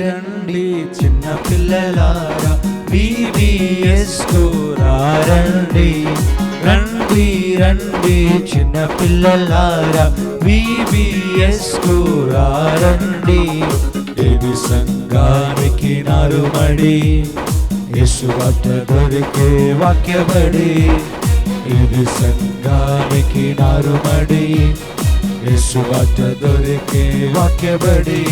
రండి చిన్న పిల్లలారా VBS కు రండి. రండి రండి చిన్న పిల్లలారా VBS కు రండి. దేవి సంఘానికి నారుమడి యేసు వార్త దొరికే వాక్యబడి. ఇది సంఘానికి నారుమడి యేసు వార్త దొరికే వాక్యబడి.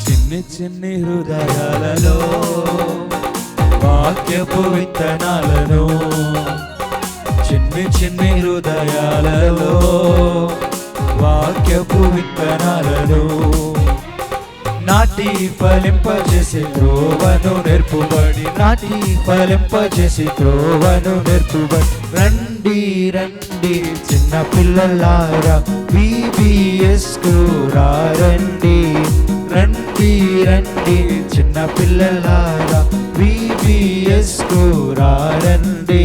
చిన్ని చిన్ని హృదయాలలో వాక్యపు విత్తనాలను, చిన్ని చిన్ని హృదయాలలో వాక్యపు విత్తనాలను నాటి ఫలింపజేసి త్రోవను నేర్పుబడి. నాటి ఫలింపజేసి త్రోవను నేర్పుబడి. రండి రండి చిన్న పిల్లలారా VBS కు రండి. రండి రండి చిన్న పిల్లలారా VBS కు రండి.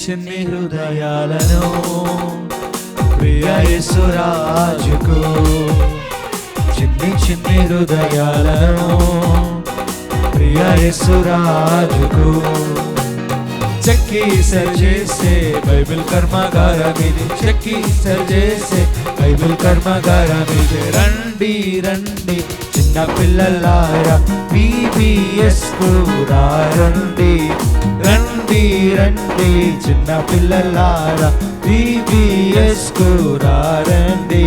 చిన్ని హృదయాలను ప్రియ యేసు రాజుకు, చిన్ని చిన్ని హృదయాలను ప్రియ యేసు రాజుకు చెక్కి సరిచేసే బైబిల్ కర్మాగారమిది. చెక్కి సరిచేసే బైబిల్ కర్మాగారమిది. రండి రండి చిన్న పిల్లలారా VBS కు రండి. రండి రండి చిన్న పిల్లలారా VBS కు రండి.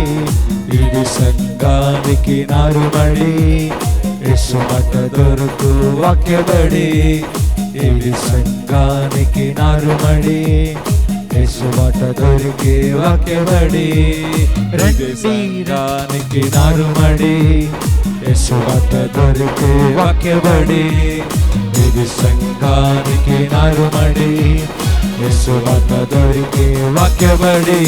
ఇది సంఘానికి నారుమడి యేసు మాట దొరుకు వాక్యబడి. ఇది సంఘానికి నారుమడి యేసు మాట దొరికే వాక్యబడి. రండి సంఘానికి నారుమడి యేసు మాట దొరికే వాక్యబడి. ఇది సంఘానికి నారుమడి యేసు మాట దొరికే వాక్యబడి.